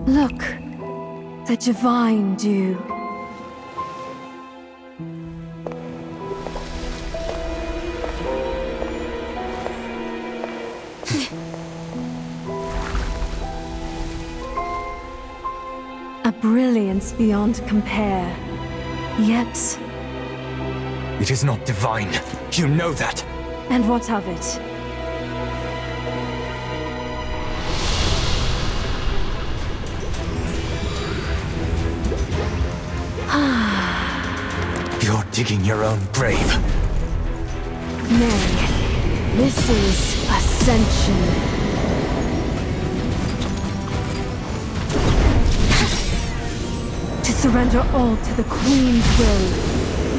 Look, the divine dew. A brilliance beyond compare. Yet... It is not divine. You know that. And what of it? You're digging your own grave. Nay, this is ascension. To surrender all to the Queen's will.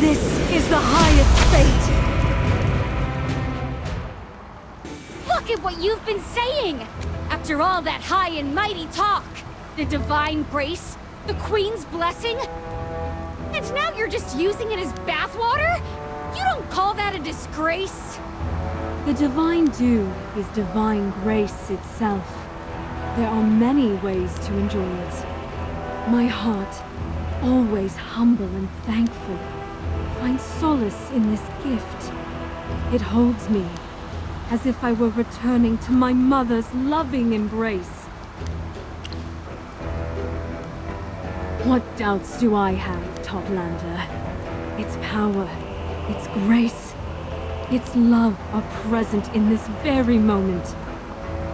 This is the highest fate! Look at what you've been saying! After all that high and mighty talk! The divine grace, the Queen's blessing, and now you're just using it as bathwater? You don't call that a disgrace? The divine dew is divine grace itself. There are many ways to enjoy it. My heart, always humble and thankful, finds solace in this gift. It holds me, as if I were returning to my mother's loving embrace. What doubts do I have, Toplander? Its power, its grace, its love are present in this very moment.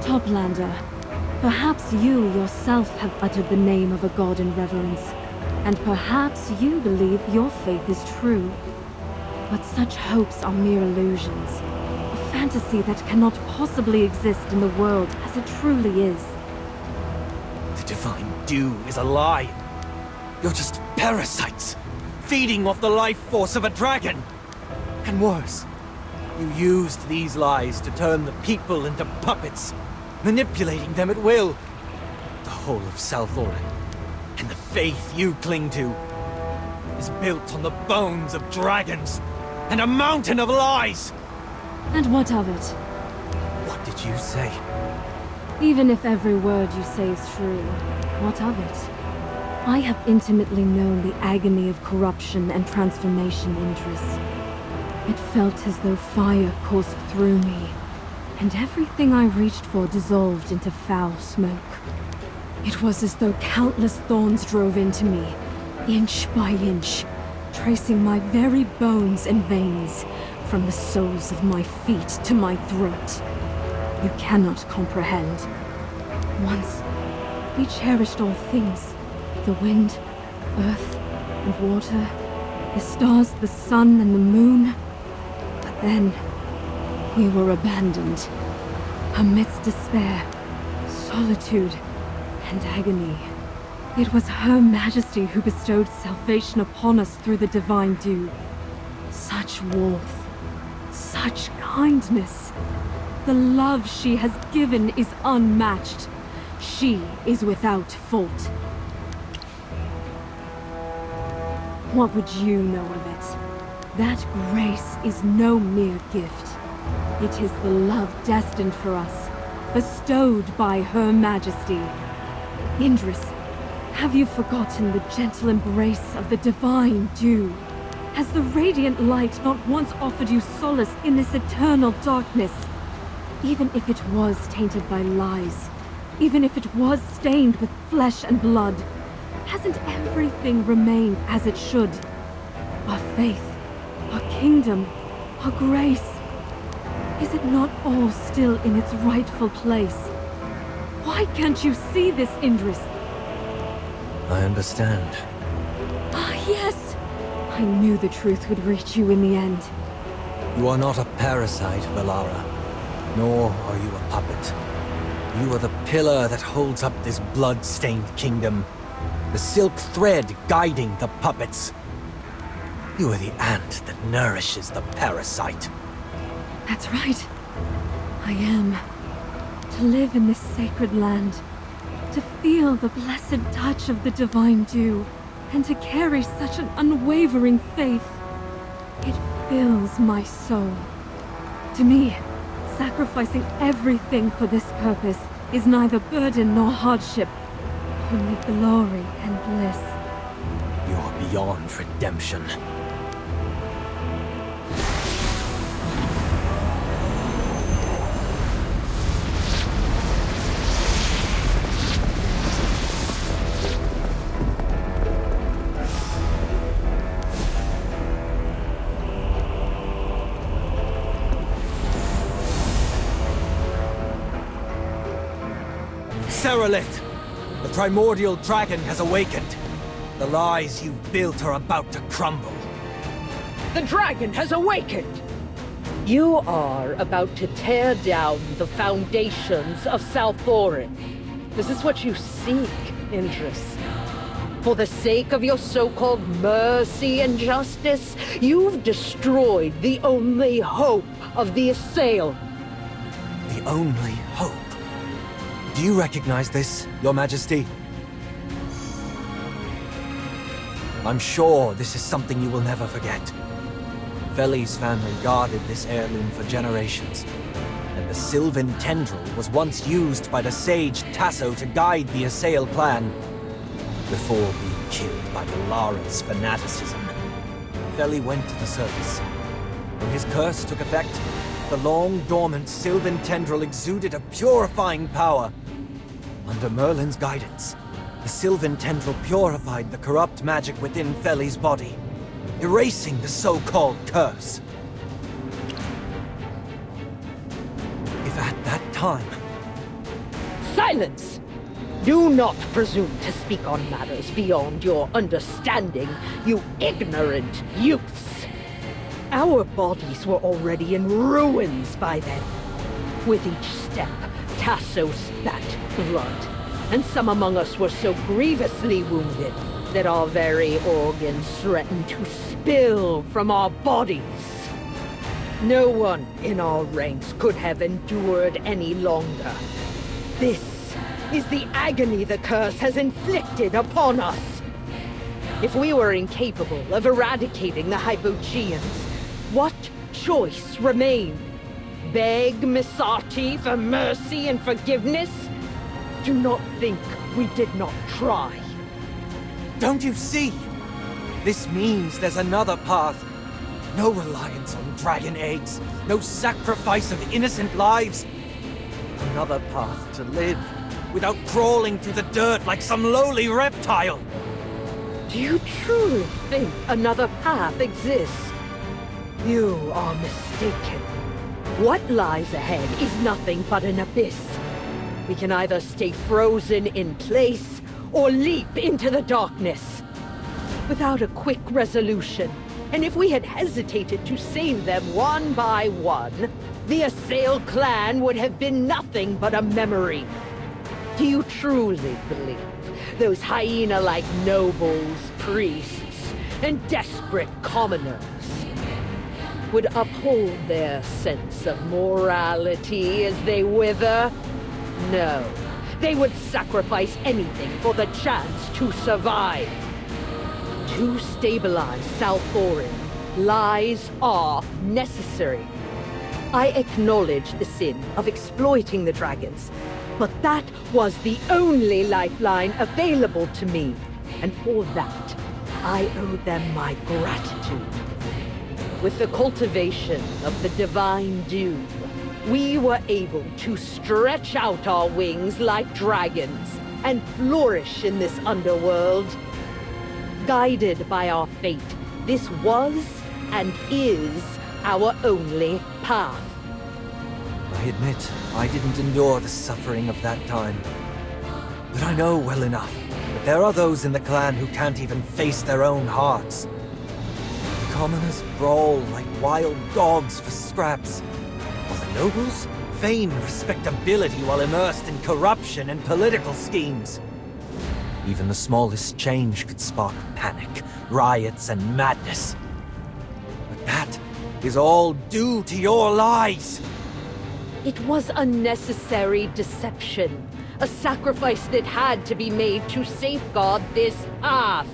Toplander, perhaps you yourself have uttered the name of a god in reverence, and perhaps you believe your faith is true. But such hopes are mere illusions, a fantasy that cannot possibly exist in the world as it truly is. The divine dew is a lie. You're just parasites, feeding off the life force of a dragon. And worse, you used these lies to turn the people into puppets, manipulating them at will. The whole of Southall, and the faith you cling to, is built on the bones of dragons, and a mountain of lies! And what of it? What did you say? Even if every word you say is true, what of it? I have intimately known the agony of corruption and transformation interests. It felt as though fire coursed through me, and everything I reached for dissolved into foul smoke. It was as though countless thorns drove into me, inch by inch, tracing my very bones and veins, from the soles of my feet to my throat. You cannot comprehend. Once, we cherished all things. The wind, earth, and water, the stars, the sun, and the moon. But then, we were abandoned. Amidst despair, solitude, and agony. It was Her Majesty who bestowed salvation upon us through the divine dew. Such warmth, such kindness. The love she has given is unmatched. She is without fault. What would you know of it? That grace is no mere gift. It is the love destined for us, bestowed by Her Majesty. Indris, have you forgotten the gentle embrace of the divine dew? Has the radiant light not once offered you solace in this eternal darkness? Even if it was tainted by lies, even if it was stained with flesh and blood, hasn't everything remained as it should? Our faith, our kingdom, our grace. Is it not all still in its rightful place? Why can't you see this, Indris? I understand. Ah, yes! I knew the truth would reach you in the end. You are not a parasite, Valara. Nor are you a puppet. You are the pillar that holds up this blood-stained kingdom. The silk thread guiding the puppets. You are the ant that nourishes the parasite. That's right. I am. To live in this sacred land. To feel the blessed touch of the divine dew. And to carry such an unwavering faith. It fills my soul. To me, sacrificing everything for this purpose is neither burden nor hardship. only glory and bliss. You're beyond redemption. Lilith, the primordial dragon has awakened. The lies you've built are about to crumble. The dragon has awakened! You are about to tear down the foundations of Salthorin. Is this what you seek, Idris? For the sake of your so-called mercy and justice, you've destroyed the only hope of the Assail. The only hope? Do you recognize this, Your Majesty? I'm sure this is something you will never forget. Feli's family guarded this heirloom for generations, and the Sylvan Tendril was once used by the sage Tasso to guide the Assail clan, before being killed by Valara's fanaticism. Feli went to the surface. When his curse took effect, the long-dormant Sylvan Tendril exuded a purifying power. Under Merlin's guidance, the Sylvan Tendril purified the corrupt magic within Feli's body, erasing the so-called curse. If at that time... Silence! Do not presume to speak on matters beyond your understanding, you ignorant youths! Our bodies were already in ruins by then. With each step, Tasso spat blood, and some among us were so grievously wounded that our very organs threatened to spill from our bodies. No one in our ranks could have endured any longer. This is the agony the curse has inflicted upon us. If we were incapable of eradicating the Hypogeans, what choice remained? Beg Misati for mercy and forgiveness? Do not think we did not try. Don't you see? This means there's another path. No reliance on dragon eggs, no sacrifice of innocent lives. Another path to live without crawling through the dirt like some lowly reptile. Do you truly think another path exists? You are mistaken. What lies ahead is nothing but an abyss. We can either stay frozen in place or leap into the darkness. Without a quick resolution, and if we had hesitated to save them one by one, the Assail clan would have been nothing but a memory. Do you truly believe those hyena-like nobles, priests, and desperate commoners would uphold their sense of morality as they wither? No. They would sacrifice anything for the chance to survive. To stabilize Salthorin, lies are necessary. I acknowledge the sin of exploiting the dragons, but that was the only lifeline available to me, and for that, I owe them my gratitude. With the cultivation of the divine dew, we were able to stretch out our wings like dragons and flourish in this underworld. Guided by our fate, this was and is our only path. I admit, I didn't endure the suffering of that time. But I know well enough that there are those in the clan who can't even face their own hearts. The commoners brawl like wild dogs for scraps, while the nobles feign respectability while immersed in corruption and political schemes. Even the smallest change could spark panic, riots, and madness. But that is all due to your lies! It was a necessary deception, a sacrifice that had to be made to safeguard this path.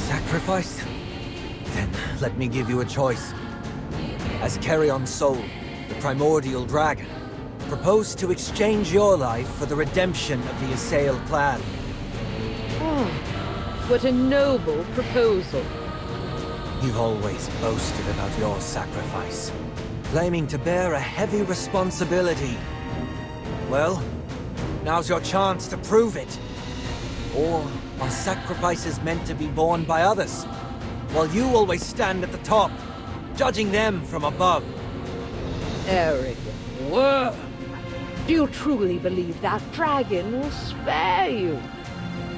Sacrifice? Then let me give you a choice. As Carrion's soul, the primordial dragon, propose to exchange your life for the redemption of the Assail clan. What a noble proposal. You've always boasted about your sacrifice, claiming to bear a heavy responsibility. Well, now's your chance to prove it. Or are sacrifices meant to be borne by others, while you always stand at the top, judging them from above? Arrogant worm! Do you truly believe that dragon will spare you?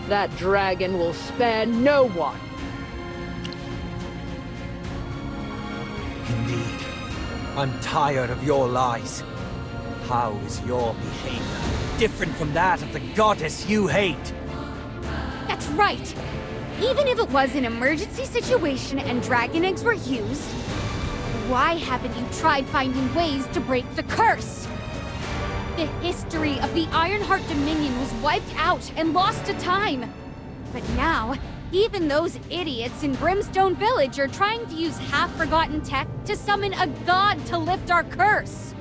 That dragon will spare no one. Indeed. I'm tired of your lies. How is your behavior different from that of the goddess you hate? That's right. Even if it was an emergency situation and dragon eggs were used, why haven't you tried finding ways to break the curse? The history of the Ironheart Dominion was wiped out and lost to time. But now, even those idiots in Brimstone Village are trying to use half-forgotten tech to summon a god to lift our curse.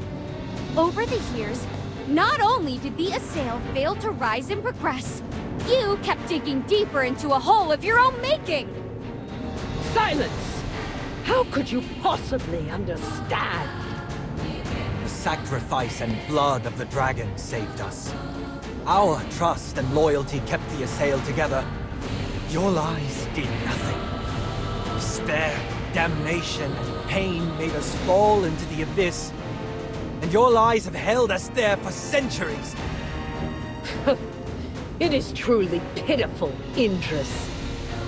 Over the years, not only did the Assail fail to rise and progress, you kept digging deeper into a hole of your own making! Silence! How could you possibly understand? The sacrifice and blood of the dragon saved us. Our trust and loyalty kept the Assail together. Your lies did nothing. Despair, damnation, and pain made us fall into the abyss. And your lies have held us there for centuries. It is truly pitiful, Indris.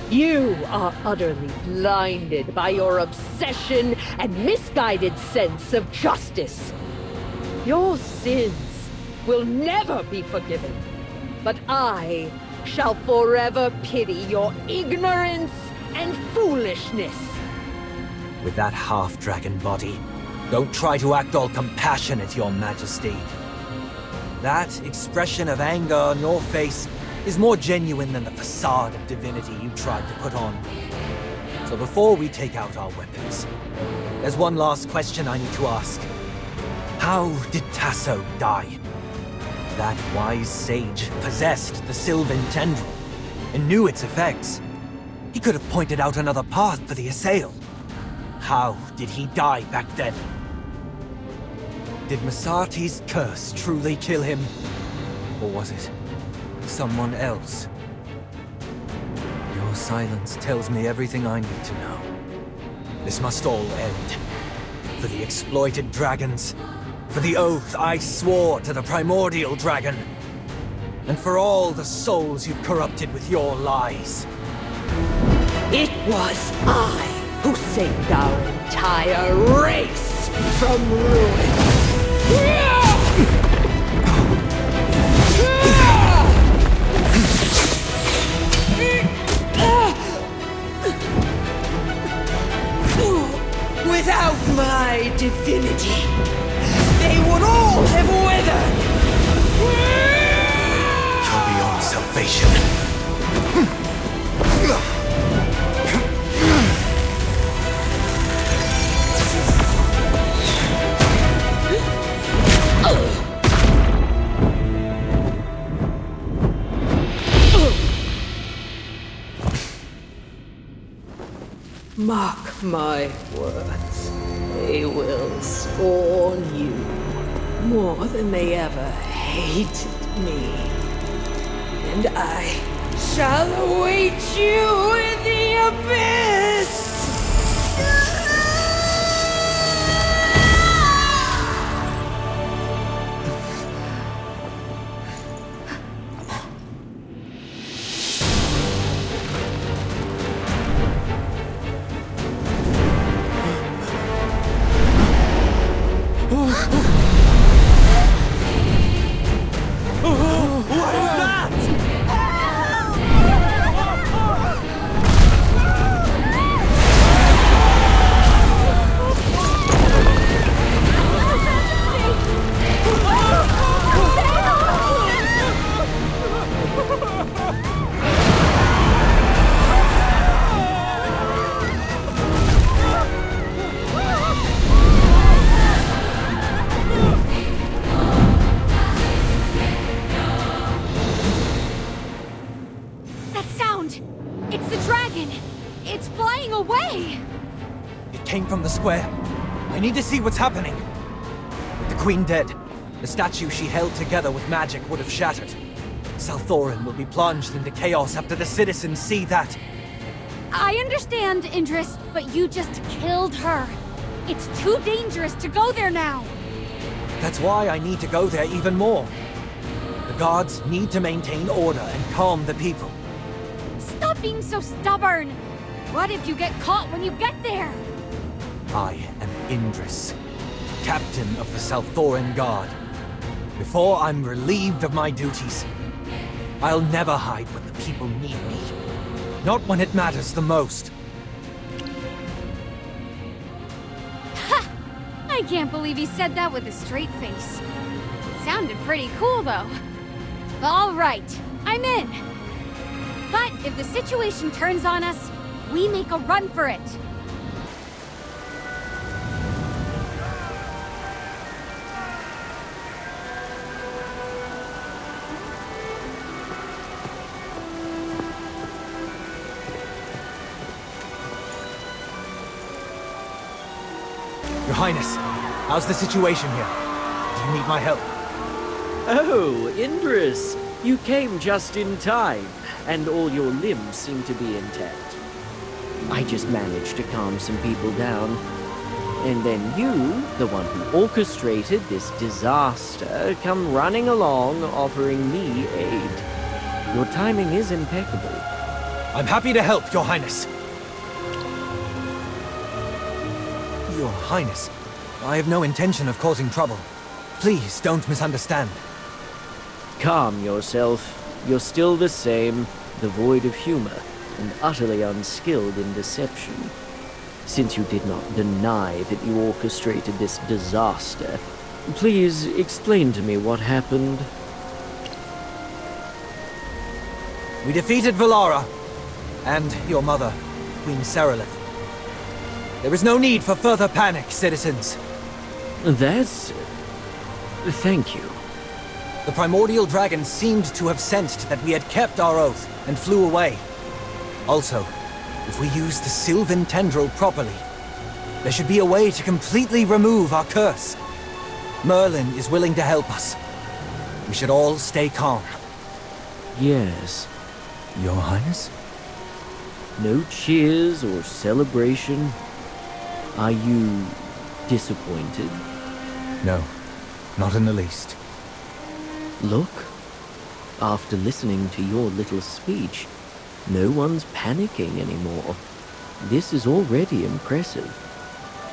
You are utterly blinded by your obsession and misguided sense of justice. Your sins will never be forgiven, but I shall forever pity your ignorance and foolishness. With that half-dragon body, don't try to act all compassionate, Your Majesty. That expression of anger on your face is more genuine than the facade of divinity you tried to put on. So before we take out our weapons, there's one last question I need to ask. How did Tasso die? That wise sage possessed the Sylvan Tendril and knew its effects. He could have pointed out another path for the Assail. How did he die back then? Did Masati's curse truly kill him? Or was it someone else? Your silence tells me everything I need to know. This must all end. For the exploited dragons, for the oath I swore to the primordial dragon, and for all the souls you've corrupted with your lies. It was I who saved our entire race from ruin. Without my divinity, they would all have withered! You're beyond salvation. Mark my words, they will scorn you more than they ever hated me. And I shall await you in the abyss! What is that? It's flying away! It came from the square. I need to see what's happening. With the Queen dead, the statue she held together with magic would have shattered. Salthorin will be plunged into chaos after the citizens see that. I understand, Indris, but you just killed her. It's too dangerous to go there now. That's why I need to go there even more. The guards need to maintain order and calm the people. Stop being so stubborn. What if you get caught when you get there? I am Indris, captain of the Salthorin Guard. Before I'm relieved of my duties, I'll never hide when the people need me. Not when it matters the most. Ha! I can't believe he said that with a straight face. It sounded pretty cool, though. All right, I'm in. But if the situation turns on us, we make a run for it. Your Highness, how's the situation here? Do you need my help? Oh, Indris, you came just in time, and all your limbs seem to be intact. I just managed to calm some people down. And then you, the one who orchestrated this disaster, come running along offering me aid. Your timing is impeccable. I'm happy to help, Your Highness. Your Highness, I have no intention of causing trouble. Please don't misunderstand. Calm yourself. You're still the same, devoid of humor, and utterly unskilled in deception. Since you did not deny that you orchestrated this disaster, please explain to me what happened. We defeated Valara, and your mother, Queen Serelith. There is no need for further panic, citizens. That's... thank you. The primordial dragon seemed to have sensed that we had kept our oath and flew away. Also, if we use the Sylvan tendril properly, there should be a way to completely remove our curse. Merlin is willing to help us. We should all stay calm. Yes. Your Highness? No cheers or celebration? Are you disappointed? No, not in the least. Look, after listening to your little speech, no one's panicking anymore. This is already impressive.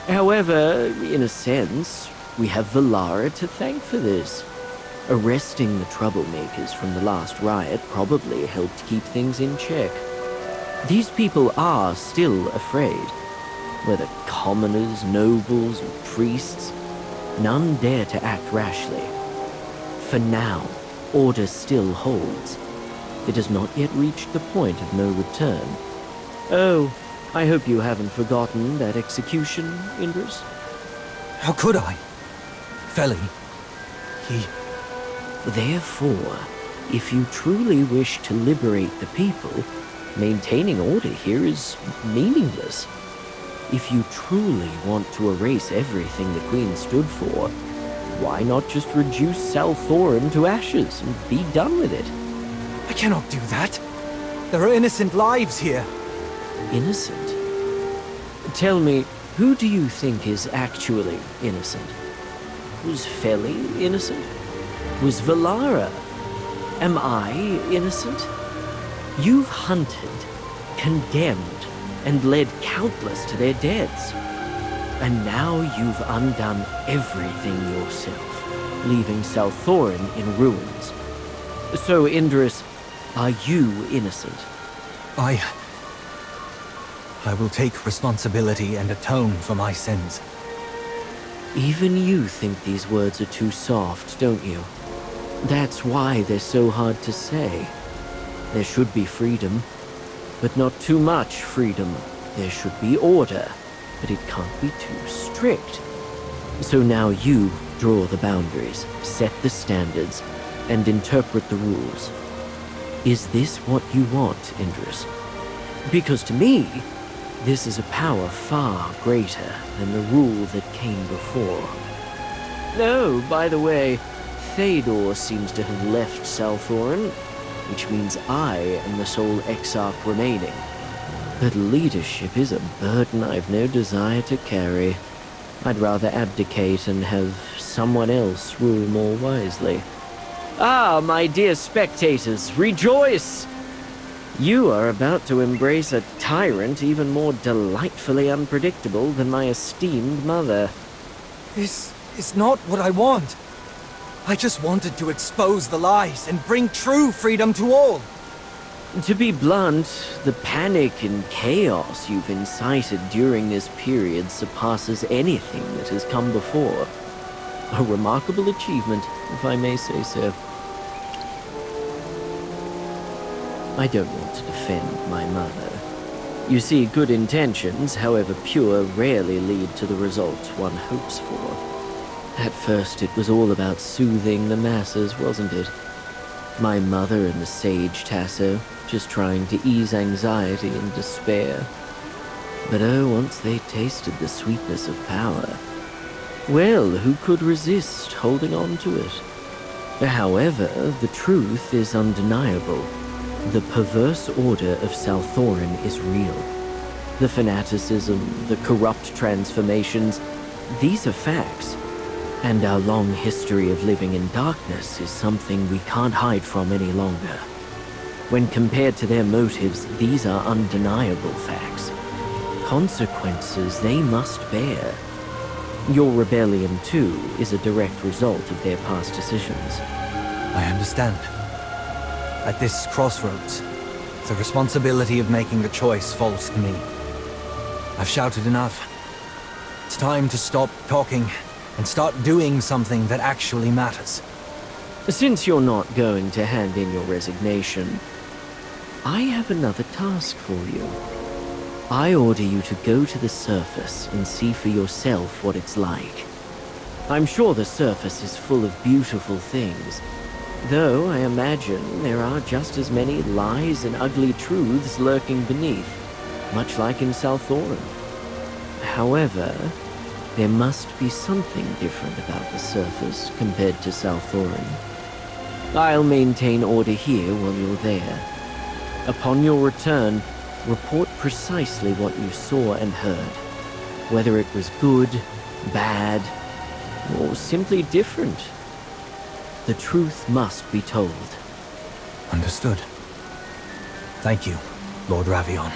However, in a sense, we have Valara to thank for this. Arresting the troublemakers from the last riot probably helped keep things in check. These people are still afraid. Whether commoners, nobles, or priests, none dare to act rashly. For now, order still holds. It has not yet reached the point of no return. Oh, I hope you haven't forgotten that execution, Indris? How could I? Feli, he... Therefore, if you truly wish to liberate the people, maintaining order here is meaningless. If you truly want to erase everything the Queen stood for, why not just reduce Salthorin to ashes and be done with it? I cannot do that. There are innocent lives here. Innocent? Tell me, who do you think is actually innocent? Was Feli innocent? Was Valara? Am I innocent? You've hunted, condemned, and led countless to their deaths. And now you've undone everything yourself, leaving Salthorin in ruins. So, Indris, are you innocent? I will take responsibility and atone for my sins. Even you think these words are too soft, don't you? That's why they're so hard to say. There should be freedom, but not too much freedom. There should be order, but it can't be too strict. So now you draw the boundaries, set the standards, and interpret the rules. Is this what you want, Indris? Because to me, This is a power far greater than the rule that came before. Oh, by the way, Théodore seems to have left Salthorin, which means I am the sole exarch remaining. But leadership is a burden I've no desire to carry. I'd rather abdicate and have someone else rule more wisely. Ah, my dear spectators, rejoice! You are about to embrace a tyrant even more delightfully unpredictable than my esteemed mother. This is not what I want. I just wanted to expose the lies and bring true freedom to all. To be blunt, the panic and chaos you've incited during this period surpasses anything that has come before. A remarkable achievement, if I may say so. I don't want to defend my mother. You see, good intentions, however pure, rarely lead to the results one hopes for. At first, it was all about soothing the masses, wasn't it? My mother and the sage Tasso, just trying to ease anxiety and despair. But oh, once they tasted the sweetness of power, well, who could resist holding on to it? However, the truth is undeniable. The perverse order of Salthorin is real. The fanaticism, the corrupt transformations, these are facts. And our long history of living in darkness is something we can't hide from any longer. When compared to their motives, these are undeniable facts. Consequences they must bear. Your rebellion, too, is a direct result of their past decisions. I understand. At this crossroads, the responsibility of making a choice falls to me. I've shouted enough. It's time to stop talking and start doing something that actually matters. Since you're not going to hand in your resignation, I have another task for you. I order you to go to the surface and see for yourself what it's like. I'm sure the surface is full of beautiful things, though I imagine there are just as many lies and ugly truths lurking beneath, much like in Salthorin. However, there must be something different about the surface compared to Salthorin. I'll maintain order here while you're there. Upon your return, report precisely what you saw and heard, whether it was good, bad, or simply different. The truth must be told. Understood. Thank you, Lord Ravion.